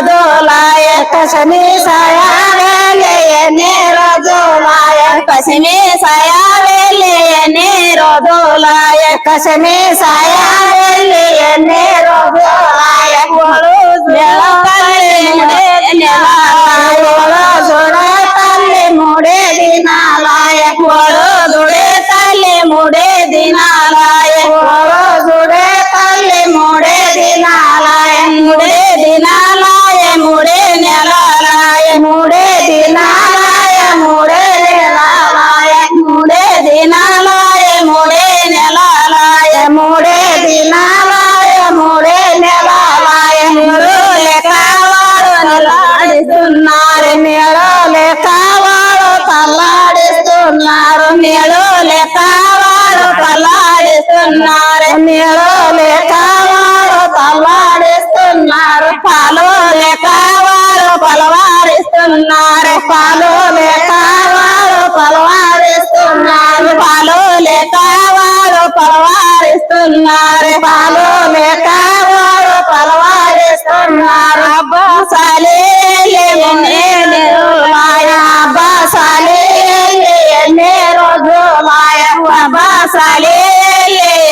రోజులాయ కసమి సాయావేలే ఎన్ని రోజులాయ కసమి సాయావేలే ఎన్ని రోజులాయ కసమి సాయావేలే ఎన్ని రోజులాయ తల్లి మూడే దినాలాయ జుడే తల్లి మూడే దినాలాయ జుడే తల్లి మూడే దినాలాయ మూడే దినాలాయ మూడే నెలలాయ మూడే దినాలాయ మూడే నెలలాయ మూడే దినాలాయ మూడే నెలలాయ మూడే దినాలాయ మూడే నెలలాయ మూడు లెక్కవాడు నల్లాడిస్తున్నారు నీళ్ళు లెక్కవాడు తల్లాడిస్తున్నారు నీళ్ళు లెక్కవాడు తల్లాడిస్తున్నారు నీళ్ళు లెక్కవాడు తల్లాడిస్తున్నారు పాలు లెక్కవాడు పలవారిస్తున్నారు పాలు లెక్కవాడు పలవారిస్తున్నారు పాలు లెక్కవాడు పలవారిస్తున్నారు పాలు లెక్కవాడు పలవారిస్తున్నారు అబ్బా సాలే అబ్బా సాలే ఎన్ని రోజులాయ అబ్బా సాలే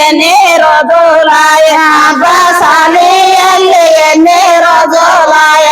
ఎన్ని రోజులాయ అబ్బా సాలే ఎన్ని రోజులాయ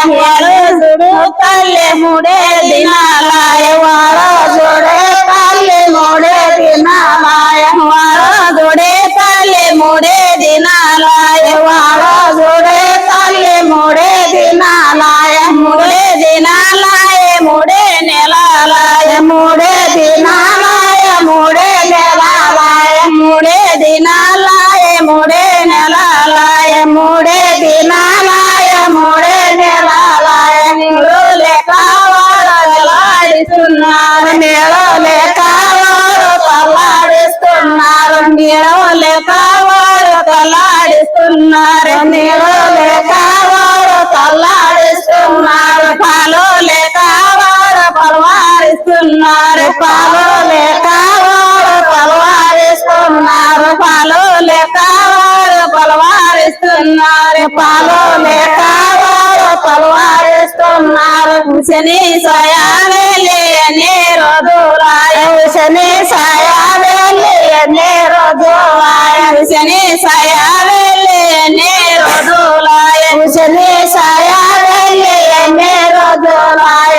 జుడు తల్లి మూడే దినాలాయ వాడ జుడే తల్లి మూడే దినాలాయ వాడ జుడే తల్లి మూడే దినాలాయ వాడ జుడే తల్లి మూడే దినాలాయ మూడే దినాలాయ మూడే నెలలాయ మూడే దినాలాయ మూడే నెలలాయ మూడే దినాలాయ మూడే నెలలాయ మూడే దినాలాయ మూడే నెలలాయ నీళ్ళు లెక్కవాడు తల్లాడిస్తున్నారు నీళ్ళు లెక్కవాడు తల్లాడిస్తున్నారు నీళ్ళు లెక్కవాడు తల్లాడిస్తున్నారు నీళ్ళు లెక్కవాడు తల్లాడిస్తున్నారు పాలు లెక్కవాడు పలవారిస్తున్నారు పాలు లెక్కవాడు పలవారిస్తున్నారు పాలు లెక్కవాడు పలవారిస్తున్నారు పాలు లెక్కవాడు పలవారిస్తున్నారు శని సాయావేలే ఎన్ని రోజులాయ శని సాయావేలే ఎన్ని రోజులాయ శని సాయావేలే ఎన్ని రోజులాయ శని సాయావేలే ఎన్ని రోజులాయ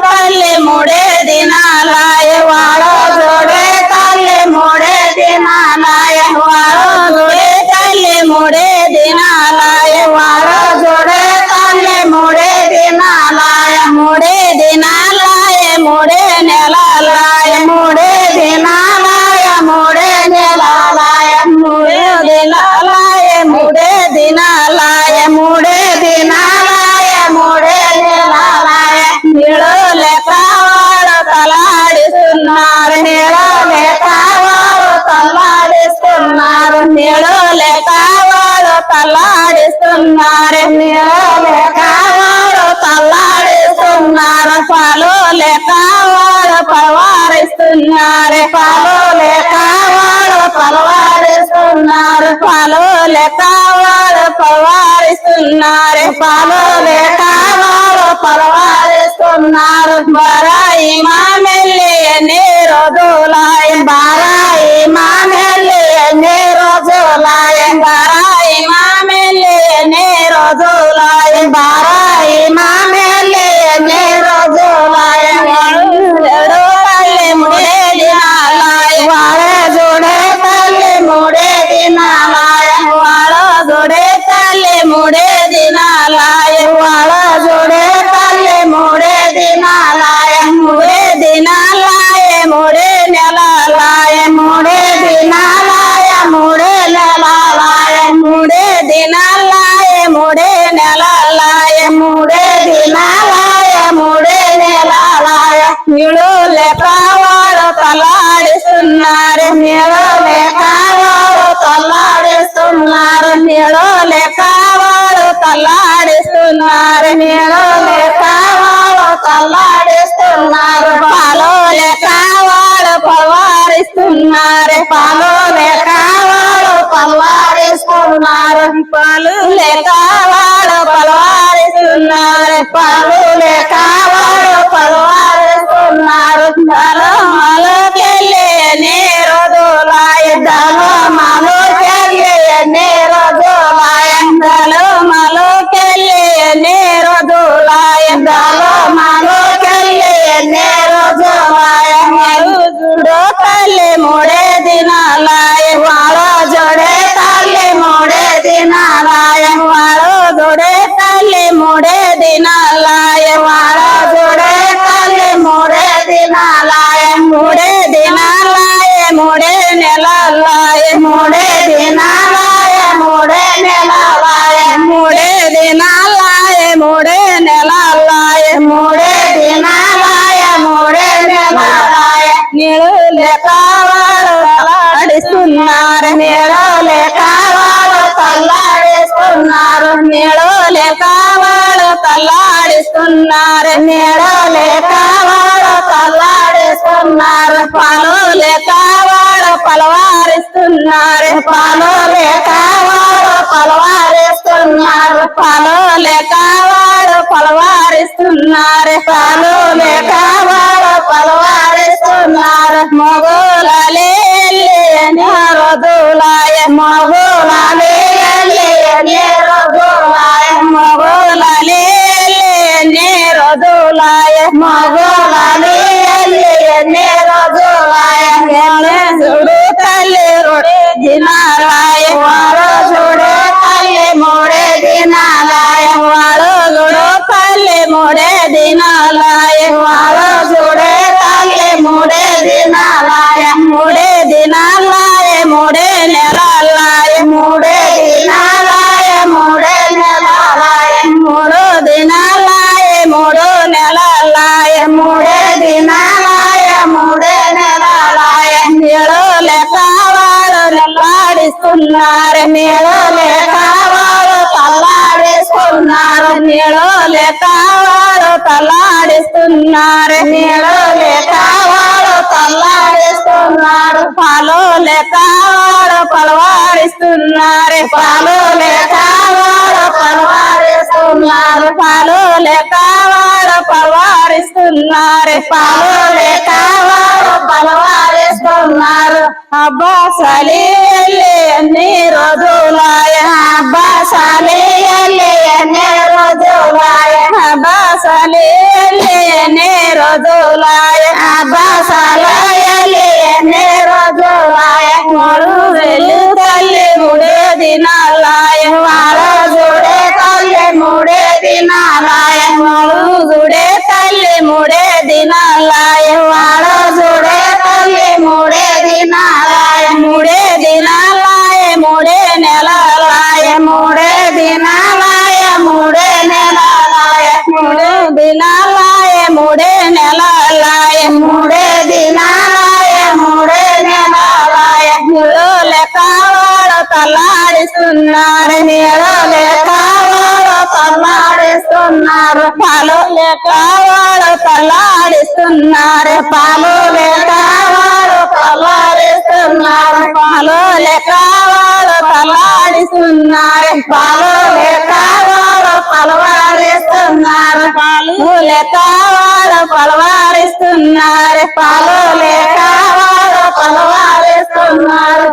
తల్లి మూడే దినాలాయ వాడ జోడే తల్లి మూడే దినాలాయ వాడ జోడే తల్లి మూడే దినాలాయ వాడ జోడే తల్లి మూడే దినాలాయ మూడే దినాలాయ మూడే నెలలాయ మూడే దినాలాయ మూడే నెలలాయ మూడే దినాలాయ మూడే దినాలాయ మూడే దినాలాయ మూడే నెలలాయ నీళ్ళు లెక్కవాడు తల్లాడిస్తున్నారు నీళ్ళు లెక్కవాడు తల్లాడిస్తున్నారు నీళ్ళు లెక్కవాడు తల్లాడిస్తున్నారు నీళ్ళు లెక్కవాడు తల్లాడిస్తున్నారు పాలు లెక్కవాడు పలవారిస్తున్నారు పాలు లెక్కవాడు పలవారిస్తున్నారు పాలు లెక్కవాడు పలవారిస్తున్నారు పాలు లెక్కవాడు పలవారిస్తున్నారు బారాయి మామెల్లి ఎన్ని రోజులాయ బారాయి మామెల్లి ఎన్ని రోజులాయ బారాయి మామెల్లి ఎన్ని రోజులాయ బారాయి మామెల్లి ఎన్ని రోజులాయ జుడు తల్లి మూడే దినాలాయ వాడ జుడే తల్లి మూడే దినాలాయ వాడ జుడే తల్లి మూడే దినాలాయ వాడ జుడే తల్లి మూడే దినాలాయ మూడే దినాలాయ మూడే నెలలాయ మూడే దినాలాయ మూడే నెలలాయ మూడే దినాలాయ మూడే నెలలాయ మూడే దినాలాయ మూడే నెలలాయ నీళ్ళు లెక్కవాడు తల్లాడిస్తున్నారు నీళ్ళు లెక్కవాడు తల్లాడిస్తున్నారు నీళ్ళు లెక్కవాడు తల్లాడిస్తున్నారు నీళ్ళు లెక్కవాడు తల్లాడిస్తున్నారు పాలు లెక్కవాడు పలవారిస్తున్నారు పాలు లెక్కవాడు పలవారిస్తున్నారు పాలు లెక్కవాడు పలవారి పాలు లేక వాడు పలవారిస్తున్నారు దళమలకెళ్ళి ఎన్ని రోజులాయ దళమలకెళ్ళి ఎన్ని రోజులాయ దళమలకెళ్ళి ఎన్ని రోజులాయ దళమలకెళ్ళి ఎన్ని రోజులాయ చూడో తల్లి మూడే దినాలాయ వాళ్ళ జోడే తల్లి మూడే దినాలాయ వాళ్ళ జోడే తల్లి మూడే దినాలాయ వాళ్ళ జోడే తల్లి మూడే దినాలాయ మూడే దినాలాయ మూడే నెలలాయ మూడే దినాలాయ మూడే నెలలాయ మూడే దినాలాయ మూడే నెలలాయ మూడే దినాలాయ మూడే నెలలాయ నీళ్ళు లేక వాడు తల్లాడిస్తున్నారు నీళ్ళు లేక వాడు తల్లాడిస్తున్నారు నీళ్ళు లేక వాడు తల్లాడిస్తున్నారు నీళ్ళు లేక వాడు తల్లాడిస్తున్నారు పాలు లేక వాడు పలవారిస్తున్నారు పాలు లేక వాడు పలవారిస్తున్నారు పాలు లేక వాడు పలవారిస్తున్నారు పాలు లేక వాడు పలవారిస్తున్నారు మొగులే రోజులాయ మొగులే రోజులాయ మొగులే రోజులాయ మొగులే రోజులాయ చూడు తల్లి రోడే దినాలాయ వాడు చూడే తల్లి మూడే దినాలాయ వాడు చూడు తల్లి మూడే దినాలాయ వాడు చూడే తల్లి మూడే దినాలాయ మూడే దినాలాయ మూడే నెలలాయ మూడే దినాలాయ మూడే నెలలాయ మూడు దినాలాయ మూడు నెలలాయ మూడే దినాలాయ మూడే నెలలాయ నీళ్ళు లేక వాడు నెల్లాడిస్తున్నారు నీళ్ళు లేక వాడు తల్లాడిస్తున్నారు నీళ్ళు లేక వాడు తల్లాడిస్తున్నారు నీళ్ళు లేక వాడు తల్లాడిస్తున్నారు పాలు లేక వాడు పలవారిస్తున్నారు పాలు లేక వాడు పలవారిస్తున్నారు పాలు లేక వాడు పలవారిస్తున్నారు పాలు లేక వాడు పలవారిస్తున్నారు అబ్బాసాలి ఎన్ని రోజులాయ అబ్బాసాలి ఎన్ని రోజులాయ అబ్బాసాలి ఎన్ని రోజులాయ అబ్బాసాలి ఎన్ని రోజులాయ మూడు వెళ్ళు తల్లి మూడే దినాలాయ వాళ్ళ జోడే తల్లి మూడే దినాలాయ మూడు జోడే తల్లి మూడే దినాలాయ వాళ్ళ జోడే తల్లి మూడే దినాలాయ మూడే దినాలాయ మూడే నెలలాయ మూడే దినాలాయ మూడే నెలలాయ మూడే దినాలాయ మూడే నెలలాయ మూడే దినాలాయ మూడే నెలలాయ నీళ్ళు లేక వాడు తల్లాడిస్తున్నారు నీళ్ళు లేక వాడు తల్లాడిస్తున్నారు పాలు లేక వాడు తల్లాడిస్తున్నారు పాలు లేక వాడు తల్లాడిస్తున్నారు పాలు లేక వాడు తల్లాడిస్తున్నారు పాలు లేక వాడు పలవారిస్తున్నారు పాలు లేక వాడు పలవారిస్తున్నారు పాలు లేక వాడు పలవారిస్తున్నారు